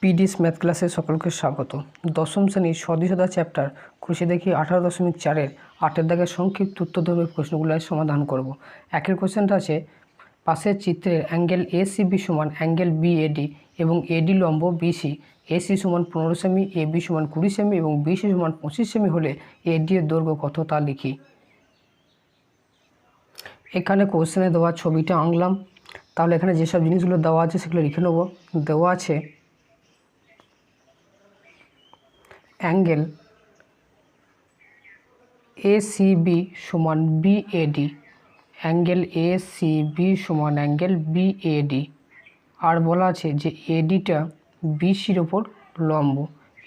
পিডিস math ক্লাসে সকলকে স্বাগত। দশম শ্রেণীর সদিশতা চ্যাপ্টার খুশি দেখি 18.4-এর 8-এর দাগের সংক্ষিপ্ত উত্তরধর্মী প্রশ্নগুলোর সমাধান করব। একের কোশ্চেনটা আছে, পাশের চিত্রের অ্যাঙ্গেল এসিবি সমান অ্যাঙ্গেল বিএডি এবং এডি লম্ব বিসি, এসি সমান 15 সেমি, এবি সমান 20 সেমি এবং বিসি সমান 25 সেমি হলে এডি এর দৈর্ঘ্য কত তা লিখি। এখানে কোশ্চেনে দেওয়া ছবিটা আঁকলাম, তাহলে এখানে যেসব জিনিসগুলো দেওয়া আছে সেগুলো লিখে নেব। দেওয়া আছে অ্যাঙ্গেল এসিবি সমান বিএডি, অ্যাঙ্গেল এসিবি সমান অ্যাঙ্গেল বিএডি, আর বলা আছে যে এডিটা বিসির ওপর লম্ব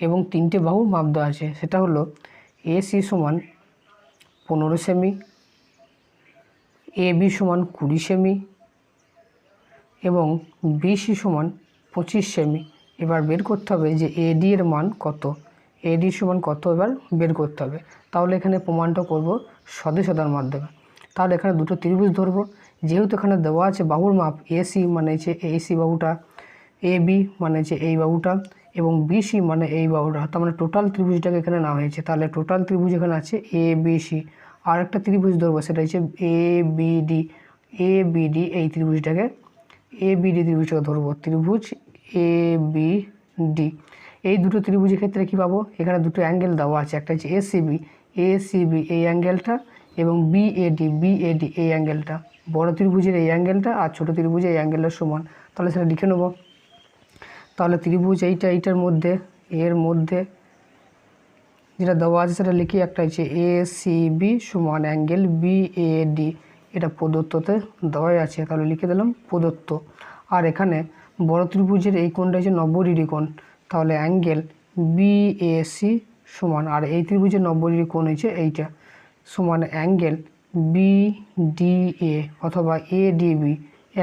এবং তিনটে বাহুর মাপ দেওয়া আছে, সেটা হলো এসি সমান 15 সেমি, এবি সমান 20 সেমি এবং বিসি সমান 25 সেমি। এবার বের করতে হবে যে এডি এর মান কত, এডি সমান কত এবার বের করতে হবে। তাহলে এখানে প্রমাণটা করব সদিশতার মাধ্যমে। তাহলে এখানে দুটো ত্রিভুজ ধরবো, যেহেতু এখানে দেওয়া আছে বাহুর মাপ এসি মানে হচ্ছে এসি বাহুটা, এবি মানে হচ্ছে এই বাহুটা এবং বিসি মানে এই বাহুটা, তার মানে টোটাল ত্রিভুজটাকে এখানে নেওয়া হয়েছে। তাহলে টোটাল ত্রিভুজ এখানে আছে এ বিসি। আর একটা ত্রিভুজ ধরবো, সেটা হচ্ছে এবিডি, এবিডি এই ত্রিভুজটাকে, এবিডি ত্রিভুজটাকে ধরবো, ত্রিভুজ এবিডি। এই দুটো ত্রিভুজের ক্ষেত্রে কী পাবো, এখানে দুটো অ্যাঙ্গেল দেওয়া আছে, একটা হচ্ছে এসিবি, এসিবি এই অ্যাঙ্গেলটা এবং বিএডি, বিএডি এই অ্যাঙ্গেলটা। বড় ত্রিভুজের এই অ্যাঙ্গেলটা আর ছোটো ত্রিভুজের এই অ্যাঙ্গেলটা সমান, তাহলে সেটা লিখে নেব। তাহলে ত্রিভুজ এইটার মধ্যে, এর মধ্যে যেটা দেওয়া আছে সেটা লিখি। একটা হচ্ছে এসিবি সমান অ্যাঙ্গেল বিএডি, এটা প্রদত্ততে দেওয়াই আছে, তাহলে লিখে দিলাম প্রদত্ত। আর এখানে বড় ত্রিভুজের এই কোণটা হচ্ছে 90 ডিগ্রি কোণ, তাহলে অ্যাঙ্গেল বিএসি সমান, আর এই ত্রিভুজের 90 ডিগ্রি কোণ হচ্ছে এইটা, সমান অ্যাঙ্গেল বিডিএ অথবা এডিবি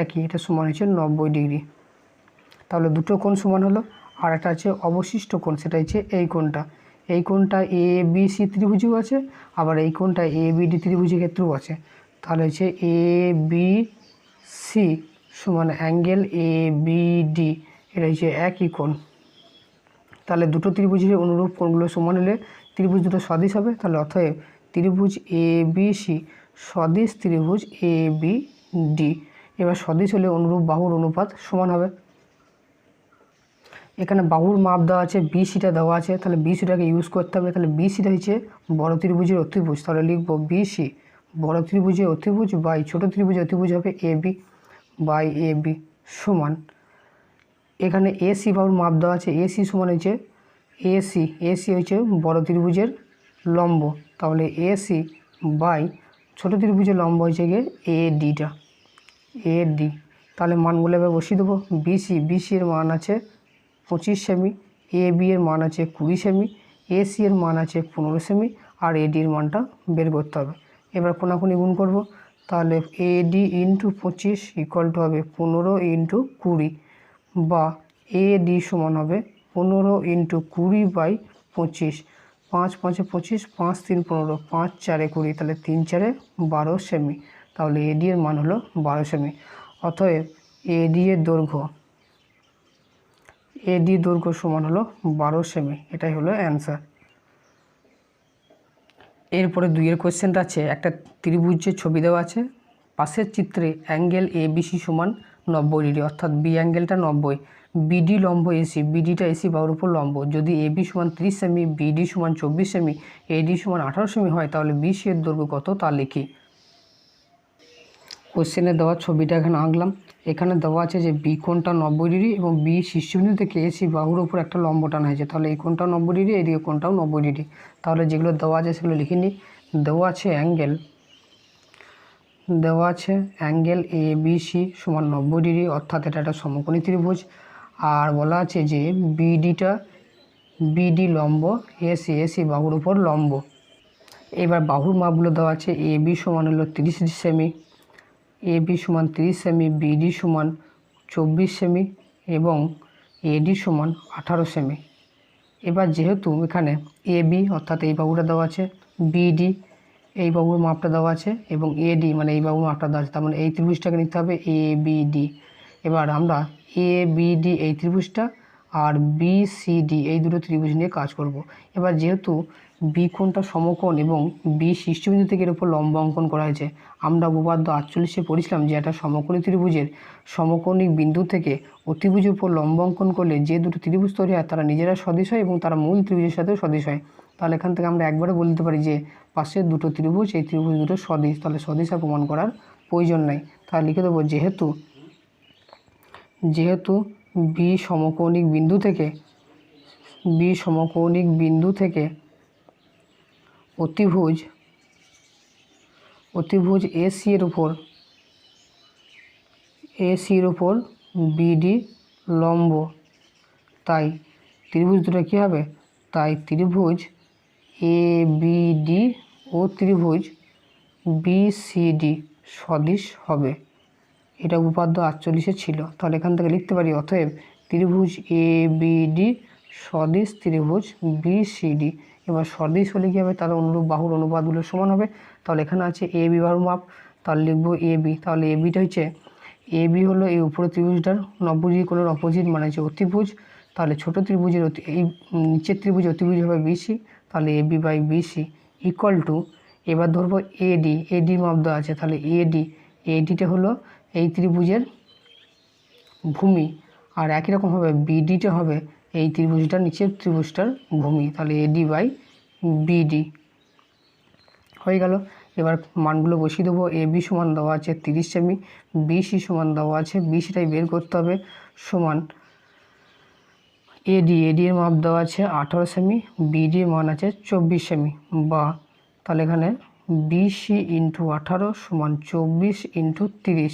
একই, এটা সমান হচ্ছে 90 ডিগ্রি। তাহলে দুটো কোণ সমান হলো। আর একটা আছে অবশিষ্ট কোণ, সেটা হচ্ছে এই কোণটা, এই কোণটা এ বিসি ত্রিভুজেও আছে, আবার এই কোণটা এ বিডি ত্রিভুজের ক্ষেত্রেও আছে। তাহলে হচ্ছে এ বি সি সমান অ্যাঙ্গেল এ বিডি, এটা হচ্ছে একই কোণ। তাহলে দুটো ত্রিভুজের অনুরূপ কোণগুলো সমান হলে ত্রিভুজ দুটো সদিশ হবে। তাহলে অতএব ত্রিভুজ এ বি সি সদিশ ত্রিভুজ এ বি ডি। এবার সদিশ হলে অনুরূপ বাহুর অনুপাত সমান হবে। এখানে বাহুর মাপ দেওয়া আছে, বিসিটা দেওয়া আছে, তাহলে বিসিটাকে ইউজ করতে হবে। তাহলে বিসিটা হচ্ছে বড় ত্রিভুজের অতিভুজ, তাহলে লিখব বিসি বড় ত্রিভুজের অতিভুজ বাই ছোট ত্রিভুজের অতিভুজ হবে এবি বাই এবি সমান, এখানে এসি বাহুর মাপ দেওয়া আছে, এসি সমান হচ্ছে এসি, এসি হচ্ছে বড় ত্রিভুজের লম্ব, তাহলে এসি বাই ছোট ত্রিভুজের লম্ব হচ্ছে গিয়ে এডিটা, এডি। তাহলে মানগুলো এবার বসিয়ে দেবো। বিসি এর মান আছে 25 সেমি, এ বি এর মান আছে 20 সেমি, এসি এর মান আছে 15 সেমি, আর এডির মানটা বের করতে হবে। এবার কোনাকুনি গুণ করব, তাহলে এডি ইন্টু 25 ইকুয়াল টু হবে 15 ইন্টু 20, বা এডি সমান হবে 15 ইন্টু 20 বাই 25, 5 5 25, 5 3 15, 5 4 20, তাহলে 3 4 12 সেমি। তাহলে এডি এর মান হলো 12 সেমি। অতএব এডি এর দৈর্ঘ্য, এডি দৈর্ঘ্য সমান হলো 12 সেমি, এটাই হলো অ্যান্সার। এরপরে 2-এর কোয়েশ্চেনটা আছে, একটা ত্রিভুজের ছবি দেওয়া আছে, পাশের চিত্রে অ্যাঙ্গেল এ বিসি সমান 90 ডিগ্রি, অর্থাৎ বি অ্যাঙ্গেলটা 90, বিডি লম্ব এসি, বিডিটা এসি বাহুর উপর লম্ব, যদি এবি সমান 30 সেমি, বিডি সমান 24 সেমি, এডি সমান 18 সেমি হয়, তাহলে বিসি এর দৈর্ঘ্য কত তা লিখি। কোশ্চেনে দেওয়া ছবিটা এখানে আঁকলাম। এখানে দেওয়া আছে যে বি কোণটা 90 ডিগ্রি এবং বি শীর্ষবিন্দু থেকে এসি বাহুর উপর একটা লম্ব টানা হয়েছে, তাহলে এই কোণটাও 90 ডিগ্রি, এদিকে কোণটাও 90 ডিগ্রি। তাহলে যেগুলো দেওয়া আছে সেগুলো লিখে নিই। দেওয়া আছে অ্যাঙ্গেল এ বি সি সমান 90 ডিগ্রি, অর্থাৎ এটা একটা সমকোণী ত্রিভুজ। আর বলা আছে যে বিডি লম্ব এসি, এসি বাহুর উপর লম্ব। এবার বাহুর মাপগুলো দেওয়া আছে, এ বি সমান হলো 30 সেমি, এবি সমান 30 সেমি, বিডি সমান 24 সেমি এবং এডি সমান 18 সেমি। এবার যেহেতু এখানে এবি অর্থাৎ এই বাহুটা দেওয়া আছে, বিডি এই বাহুর মাপটা দেওয়া আছে এবং এডি মানে এই বাহুর মাপটা দেওয়া আছে, তার মানে এই ত্রিভুজটাকে নিতে হবে এ বিডি। এবার আমরা এ বিডি এই ত্রিভুজটা আর BCD এই দুটো ত্রিভুজ নিয়ে কাজ করব। এবার যেহেতু বি কোণটা সমকোণ এবং বি শীর্ষবিন্দু থেকে এর উপর লম্ব অঙ্কন করা হয়েছে, আমরা উপপাদ্য 48-এ পড়েছিলাম যে একটা সমকোণী ত্রিভুজের সমকোণিক বিন্দু থেকে অতিভুজের উপর লম্ব অঙ্কন করলে যে দুটো ত্রিভুজ তৈরি হয় তারা নিজেরা সদৃশ হয় এবং তারা মূল ত্রিভুজের সাথেও সদৃশ হয়। তাহলে এখান থেকে আমরা একবারে বলতে পারি যে পাশের দুটো ত্রিভুজ, এই ত্রিভুজ দুটো সদৃশ, তাহলে সদৃশতা প্রমাণ করার প্রয়োজন নাই। তাহলে লিখে দেবো যেহেতু বি সমকৌণিক বিন্দু থেকে অতিভুজ এসি এর উপর বিডি লম্ব, তাই ত্রিভুজ দুটো কী হবে, তাই ত্রিভুজ ABD ও ত্রিভুজ BCD সদৃশ হবে। এটা উপপাদ্য 48-এ ছিল। তাহলে এখান থেকে লিখতে পারি অতএব ত্রিভুজ ABD সদৃশ ত্রিভুজ BCD। এবার সদৃশ হলে কী হবে, তাহলে অনুরূপ বাহুর অনুপাতগুলো সমান হবে। তাহলে এখানে আছে AB বাহুর মাপ, তাহলে লিখবো AB। তাহলে ABটা হচ্ছে, AB হলো এই উপরে ত্রিভুজটার নব্বই কোণের অপোজিট, মানে হচ্ছে অতিভুজ। তাহলে ছোটো ত্রিভুজের এই নিচের ত্রিভুজ অতিভুজ হবে BC, তাহলে AB/BC ইকুয়াল টু, এবার ধরবো AD মাপ দেওয়া আছে, তাহলে ADটা হলো এই ত্রিভুজের ভূমি, আর একই রকমভাবে BDটা হবে এই ত্রিভুজটার নিচের ত্রিভুজটার ভূমি, তাহলে AD/BD হয়ে গেল। এবার মানগুলো বসিয়ে দেবো। AB সমান দেওয়া আছে 30 সেমি, BC সমান দেওয়া আছে, BCটাই বের করতে হবে, সমান AD এর মাপ দেওয়া আছে 18 সেমি, BD এর মান আছে 24 সেমি, বা তাহলে এখানে BC × 18 সমান 24 × 30,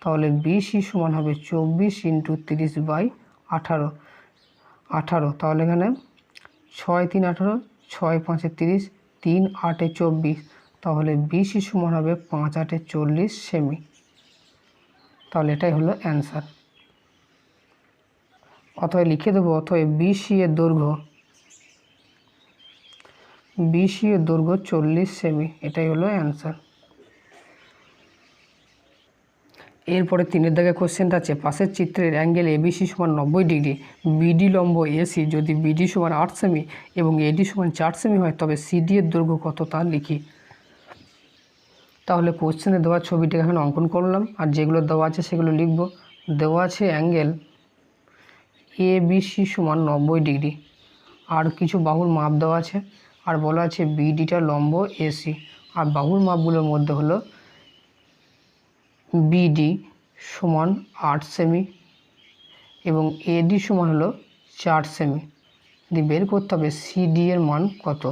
তাহলে BC সমান হবে 24 × 30/18, তাহলে এখানে 6 × 3 = 18, 6 × 5 = 30, 3 × 8 = 24, তাহলে BC সমান হবে 5 × 8 = 40 সেমি। তাহলে এটাই হলো অ্যান্সার। অতএব লিখে দেবো, অতএব BC এর দৈর্ঘ্য 40 সেমি, এটাই হলো অ্যান্সার। এরপরে 3-এর দাগে কোশ্চেনটা আছে, পাশের চিত্রের অ্যাঙ্গেল ABC সমান 90 ডিগ্রি, BD লম্ব AC যদি BD সমান 8 সেমি এবং AD সমান 4 সেমি হয়, তবে CD এর দৈর্ঘ্য কত তা লিখি। তাহলে কোশ্চেনে দেওয়া ছবিটা এখানে অঙ্কন করলাম, আর যেগুলো দেওয়া আছে সেগুলো লিখব। দেওয়া আছে অ্যাঙ্গেল ABC সমান 90 ডিগ্রি, আর কিছু বাহুর মাপ দেওয়া আছে, আর বলা আছে BDটা লম্ব AC, আর বাহুর মাপগুলোর মধ্যে হলো BD সমান 8 সেমি এবং AD সমান হলো 4 সেমি। দিয়ে বের করতে হবে CD এর মান কত।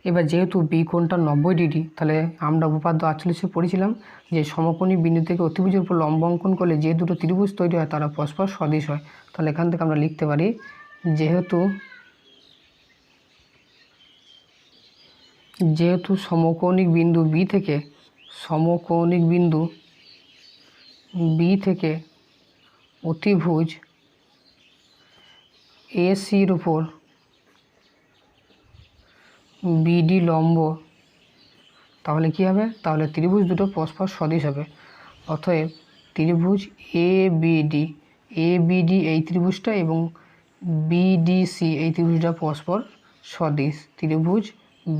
এবার যেহেতু বি কোণটা 90 ডিগ্রি, তাহলে আমরা উপপাদ্য 48-এ পড়েছিলাম যে সমকোণী বিন্দু থেকে অতিভুজের উপর লম্ব অঙ্কন করলে যে দুটো ত্রিভুজ তৈরি হয় তারা পরস্পর সদৃশ হয়। তাহলে এখান থেকে আমরা লিখতে পারি যেহেতু সমকোণিক বিন্দু বি থেকে অতিভুজ ACর উপর BD লম্ব, তাহলে কি হবে, তাহলে ত্রিভুজ দুটো পরস্পর সদৃশ হবে। অতএব ত্রিভুজ ABD এই ত্রিভুজটা এবং BDC এই ত্রিভুজটা পরস্পর সদৃশ, ত্রিভুজ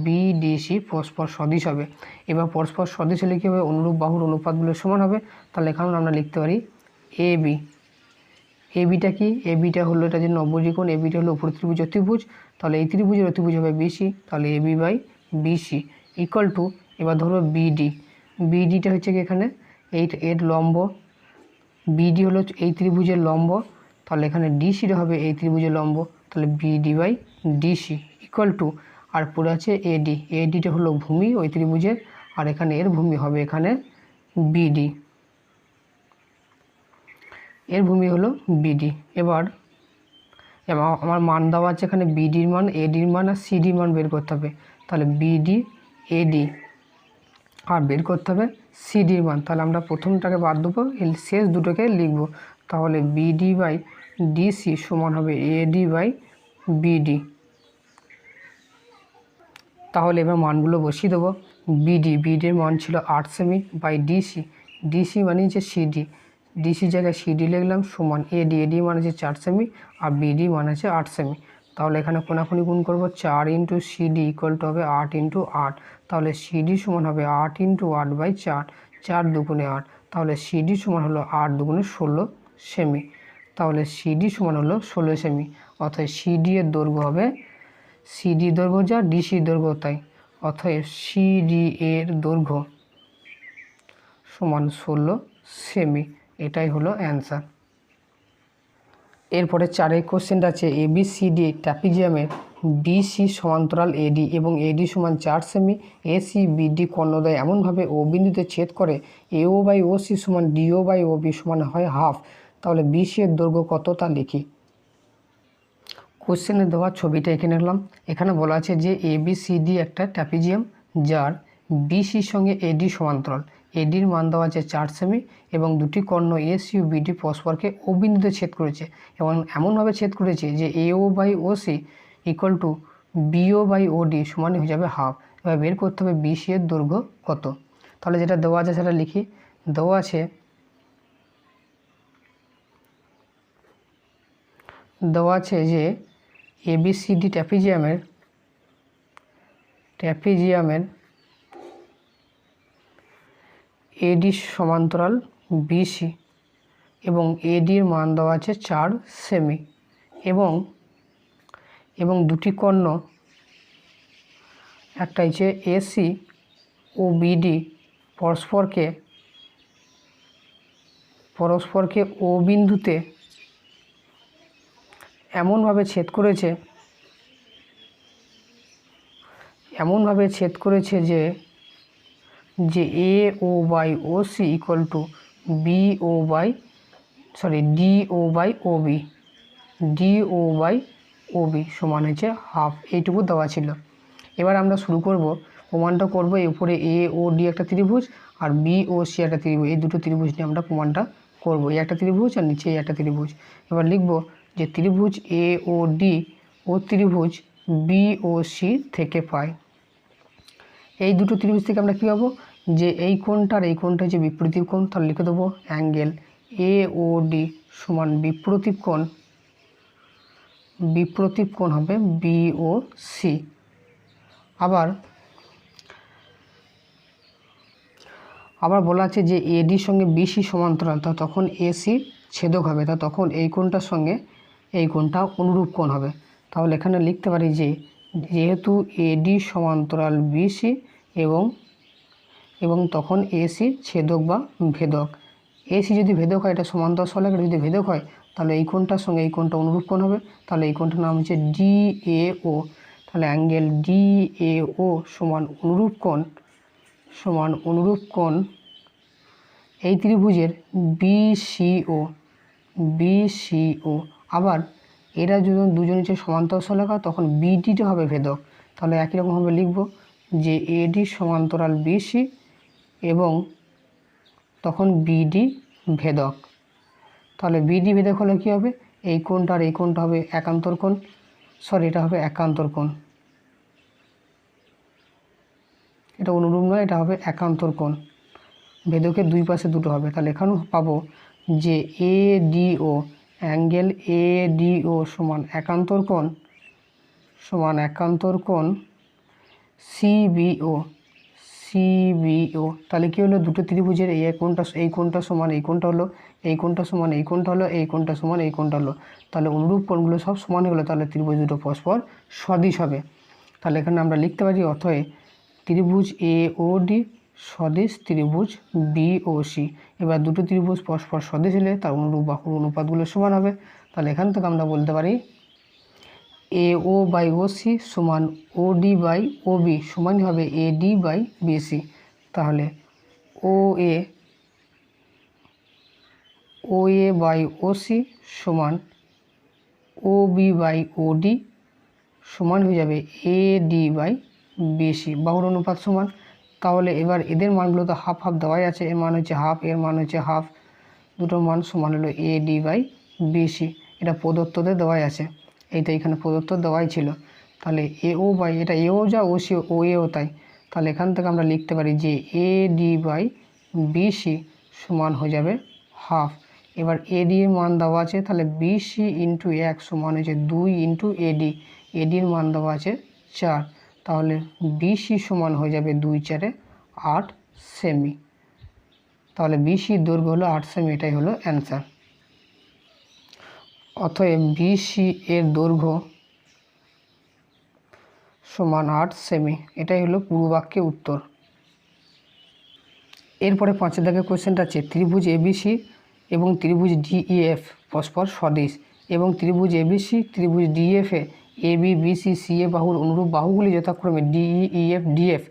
BDC পরস্পর সদৃশ হবে। এবার পরস্পর সদৃশ হলে কী হবে, অনুরূপ বাহুর অনুপাতগুলো সমান হবে। তাহলে এখানে আমরা লিখতে পারি ABটা কি, ABটা হলো এটা যে 90 ডিগ্রি কোণ, ABটা হলো উপর ত্রিভুজ অতিভুজ, তাহলে এই ত্রিভুজের অতিভুজ হবে BC, তাহলে AB/BC ইকুয়াল টু, এবার ধরো BDটা হচ্ছে কি এখানে এর লম্ব, BD হলো এই ত্রিভুজের লম্ব, তাহলে এখানে DCটা হবে এই ত্রিভুজের লম্ব, তাহলে BD/DC ইকুয়াল টু, আর পড়ে আছে ADটা হলো ভূমি ওই ত্রিভুজের, আর এখানে এর ভূমি হবে এখানে BD, এর ভূমি হলো BD। এবার আমার মান দেওয়া আছে এখানে BDর মান, ADর মান আর CDর মান বের করতে হবে। তাহলে BD AD আর বের করতে হবে CDর মান। তাহলে আমরা প্রথমটাকে বাদ দেবো, শেষ দুটোকে লিখব। তাহলে BD/DC সমান হবে AD/BD। তাহলে এবার মানগুলো বসিয়ে দেবো। BDর মান ছিল 8 সেমি বাই DC মানে হচ্ছে CD, ডিসি জায়গায় সিডি লিখলাম সমান এডি, এডি মানে হচ্ছে 4 সেমি আর বিডি মানে হচ্ছে 8 সেমি। তাহলে এখানে কোনাকুনি গুণ করব, 4 ইন্টু সিডি ইকুয়াল টু হবে 8 ইন্টু 8। তাহলে সিডি সমান হবে 8 ইন্টু 8/4, 4 দুগুণে 8। তাহলে সিডি সমান হলো 8 দুগুণে 16 সেমি। তাহলে সিডি সমান হলো 16 সেমি। অর্থাৎ সিডি এর দৈর্ঘ্য হবে, সিডি দৈর্ঘ্য যা ডিসি দৈর্ঘ্য তাই, অতএব সিডি এর দৈর্ঘ্য সমান 16 সেমি। এটাই হলো অ্যান্সার। এরপরে 4 কোশ্চেনটা আছে ABCD ট্র্যাপিজিয়ামের BC সমান্তরাল AD এবং AD সমান 4 সেমি, AC BD কর্ণদ্বয় এমনভাবে O বিন্দুতে ছেদ করে AO/OC সমান DO/OB সমান হয় হাফ। তাহলে BC এর দৈর্ঘ্য কত তা লিখি। কোশ্চেনে দেওয়া ছবিটা এখানে নিলাম। এখানে বলা আছে যে ABCD একটা ট্র্যাপিজিয়াম যার BCর সঙ্গে AD সমান্তরাল। ADর মান দেওয়া আছে 4 সেমি এবং দুটি কর্ণ AC ও BD পরস্পরকে O বিন্দুতে ছেদ করেছে এবং এমনভাবে ছেদ করেছে যে AO/OC ইকুয়াল টু BO/OD সমান হয়ে যাবে হাফ। এবার বের করতে হবে BC এর দৈর্ঘ্য কত। তাহলে যেটা দেওয়া আছে সেটা লিখি। দেওয়া আছে যে ABCD ট্র্যাপিজিয়ামের AD সমান্তরাল BC এবং ADর মান দেওয়া আছে 4 সেমি এবং দুটি কর্ণ একটা হচ্ছে AC ও BD পরস্পরকে O বিন্দুতে এমনভাবে ছেদ করেছে যে AO/OC ইকুয়াল টু DO/OB সমান হচ্ছে হাফ। এইটুকু দেওয়া ছিল। এবার আমরা শুরু করব, প্রমাণটা করব। উপরে AOD একটা ত্রিভুজ আর BOC একটা ত্রিভুজ, এই দুটো ত্রিভুজ নিয়ে আমরা প্রমাণটা করব। এই একটা ত্রিভুজ আর নিচে এই একটা ত্রিভুজ। এবার লিখব যে ত্রিভুজ AOD ও ত্রিভুজ BOC থেকে পাই। এই দুটো ত্রিভুজ থেকে আমরা কী পাবো, যে এই কোণটা আর এই কোণটা যে বিপরীত কোণ, তাহলে লিখে দেবো অ্যাঙ্গেল AOD সমান বিপরীত কোণ হবে BOC। আবার বলা আছে যে ADর সঙ্গে BC সমান্তরাল, তা তখন AC ছেদক হবে, তা তখন এই কোণটার সঙ্গে এই কোণটা অনুরূপ কোণ হবে। তাহলে এখানে লিখতে পারি যে যেহেতু AD সমান্তরাল BC এবং তখন AC ছেদক বা ভেদক। AC যদি ভেদক হয় এটা সমান্তরাল সরলরেখা, যদি ভেদক হয় তাহলে এই কোণটার সঙ্গে এই কোণটা অনুরূপ কোণ হবে। তাহলে এই কোণটার নাম হচ্ছে DAO। তাহলে অ্যাঙ্গেল DAO সমান অনুরূপ কোণ এই ত্রিভুজের BCO। আবার এরা যদি দুজন হচ্ছে সমান্তরাল সরলরেখা, তখন BDটা হবে ভেদক। তাহলে একই রকমভাবে লিখব যে AD সমান্তরাল BC এবং তখন BD ভেদক। তাহলে BD ভেদক হলে কী হবে, এই কোণটা আর এই কোণটা হবে একান্তর কোণ, এটা হবে একান্তর কোণ। এটা অনুরূপ নয়, এটা হবে একান্তর কোণ। ভেদকের দুই পাশে দুটো হবে। তাহলে এখানেও পাবো যে ADO অ্যাঙ্গেল ADO সমান একান্তর কোণ CBO। তাহলে কী হলো, দুটো ত্রিভুজের এই কোণটা সমান এই কোণটা হলো, এই কোণটা সমান এই কোণটা হলো, এই কোণটা সমান এই কোণটা হলো। তাহলে অনুরূপ কোণগুলো সব সমান হয়ে গেলো। তাহলে ত্রিভুজ দুটো পরস্পর সদিশ হবে। তাহলে এখানে আমরা লিখতে পারি অতএব ত্রিভুজ AOD সদিশ ত্রিভুজ BOC। এবার দুটো ত্রিভুজ পরস্পর সদিশ হলে তার অনুরূপ বাহুর অনুপাতগুলো সমান হবে। তাহলে এখান থেকে আমরা বলতে পারি AO/OC সমান OD/OB সমান হবে AD/BC। তাহলে OA/OC সমান OB/OD সমান হয়ে যাবে AD/BC, বাহুর অনুপাত সমান। তাহলে এবার এদের মানগুলো তো হাফ হাফ দেওয়াই আছে, এর মান হচ্ছে হাফ, এর মান হচ্ছে হাফ, দুটোর মান সমান হলো AD/BC। এটা প্রদত্ততে দেওয়াই আছে, এইটা এখানে প্রদত্ত দেওয়াই ছিল। তাহলে এটা AO যা OAও তাই। তাহলে এখান থেকে আমরা লিখতে পারি যে AD/BC সমান হয়ে যাবে হাফ। এবার এডি এর মান দেওয়া আছে, তাহলে বিসি ইন্টু 1 সমান হচ্ছে 2 ইন্টু এডি। এডির মান দেওয়া আছে 4, তাহলে বিসি সমান হয়ে যাবে 2 4 8 সেমি। তাহলে বিসির দৈর্ঘ্য হলো 8 সেমি, এটাই হলো অ্যান্সার। অতএব বিসি এর দৈর্ঘ্য সমান 8 সেমি, এটাই হলো পুরো বাক্যের উত্তর। এরপরে 5 দাগের কোয়েশ্চেনটা আছে ত্রিভুজ এবিসি এবং ত্রিভুজ ডিইএফ পরস্পর সদিশ, এবং ত্রিভুজ এবিসি ত্রিভুজ ডিএফে এবি বিসি সিএ বাহুর অনুরূপ বাহুগুলি যথাক্রমে ডিই ইএফ ডিএফ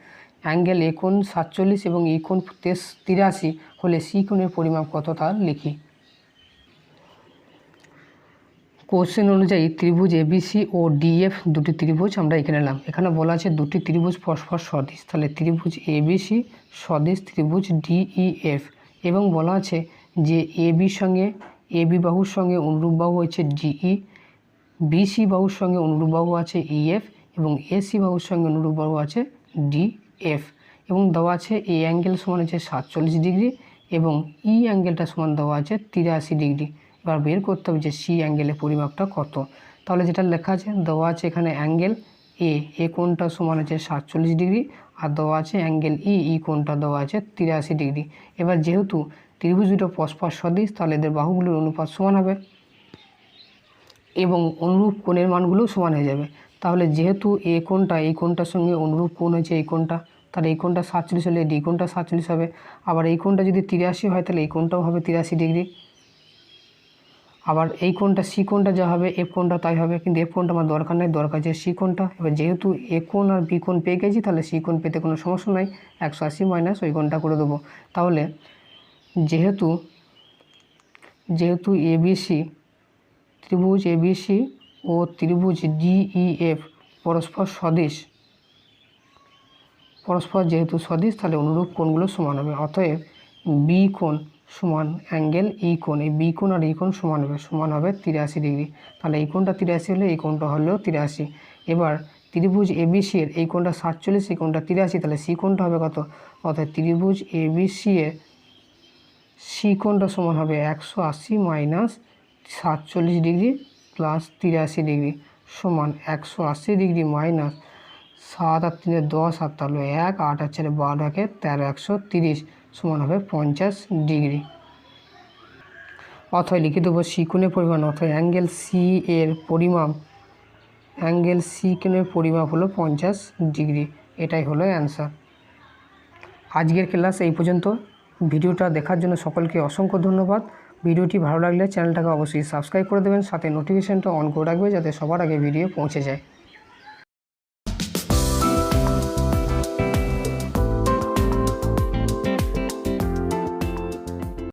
অ্যাঙ্গেল এ কোণ 47 এবং ই কোণ 83 হলে সি কোণের পরিমাপ কত তা লিখি। কোশ্চেন অনুযায়ী ত্রিভুজ এবিসি ও ডিএফ দুটি ত্রিভুজ আমরা এখানে নিলাম। এখানে বলা আছে দুটি ত্রিভুজ পরস্পর সদিশ, তাহলে ত্রিভুজ এবিসি সদিশ ত্রিভুজ ডিইএফ, এবং বলা আছে যে এবির সঙ্গে এবি বাহুর সঙ্গে অনুরূপ বাহু হচ্ছে ডিই, বিসি বাহুর সঙ্গে অনুরূপ বাহু আছে ইএফ, এবং এসি বাহুর সঙ্গে অনুরূপ বাহু আছে ডিএফ, এবং দেওয়া আছে এ অ্যাঙ্গেল সমান হচ্ছে 47 ডিগ্রি এবং ই অ্যাঙ্গেলটা সমান দেওয়া আছে 83 ডিগ্রি। এবার বের করতে হবে যে সি অ্যাঙ্গেলের পরিমাপটা কত। তাহলে যেটা লেখা আছে দেওয়া আছে এখানে অ্যাঙ্গেল এ কোণটা সমান আছে 47 ডিগ্রি, আর দেওয়া আছে অ্যাঙ্গেল ই কোণটা দেওয়া আছে 83 ডিগ্রি। এবার যেহেতু ত্রিভুজ দুটো পরস্পর সদিশ, তাহলে এদের বাহুগুলোর অনুপাত সমান হবে এবং অনুরূপ কোণের মানগুলোও সমান হয়ে যাবে। তাহলে যেহেতু এই কোণটার সঙ্গে অনুরূপ কোণ হচ্ছে এই কোণটা, তাহলে এই কোণটা 47 হলে ডি কোণটা 47 হবে। আবার এই কোণটা যদি 83 হয় তাহলে এই কোণটাও হবে 83 ডিগ্রি। আবার এই কোণটা সি কোণটা যা হবে এফ কোণটা তাই হবে, কিন্তু এফ কোণটা আমার দরকার নেই, দরকার আছে সি কোণটা। এবার যেহেতু এ কোণ আর বি কোণ পেয়ে গেছি, তাহলে সি কোণ পেতে কোনো সমস্যা নাই, 180 মাইনাস ওই কোণটা করে দেবো। তাহলে যেহেতু এবিসি ত্রিভুজ এবিসি ও ত্রিভুজ ডিইএফ পরস্পর যেহেতু সদিশ, তাহলে অনুরূপ কোণগুলো সমান হবে। অতএব বি কোণ সমান অ্যাঙ্গেল ই কোণ, এই বি কোণ আর ই কোণ সমান হবে 83 ডিগ্রি। তাহলে এই কোণটা 83 হলে এই কোণটা হলেও 83। এবার ত্রিভুজ এবিসি এর এই কোণটা 47, এই কোণটা 83, তাহলে সি কোণটা হবে কত? অর্থাৎ ত্রিভুজ এবিসি এর সি কোণটা সমান হবে 180 মাইনাস 47 ডিগ্রি প্লাস 83 ডিগ্রি সমান 180 ডিগ্রি মাইনাস 7 আর 3 10, আর তাহলে 1 8 আর 4 12 একে 13, 130 সমান হবে 50 ডিগ্রি। অথবা লিখে দেবো সি কোণের পরিমাণ, অথবা অ্যাঙ্গেল সি কোণের পরিমাপ হলো 50 ডিগ্রি। এটাই হলো অ্যান্সার। আজকের ক্লাস এই পর্যন্ত। ভিডিওটা দেখার জন্য সকলকে অসংখ্য ধন্যবাদ। ভিডিওটি ভালো লাগলে চ্যানেলটাকে অবশ্যই সাবস্ক্রাইব করে দেবেন, সাথে নোটিফিকেশানটা অন করে রাখবে যাতে সবার আগে ভিডিও পৌঁছে যায়।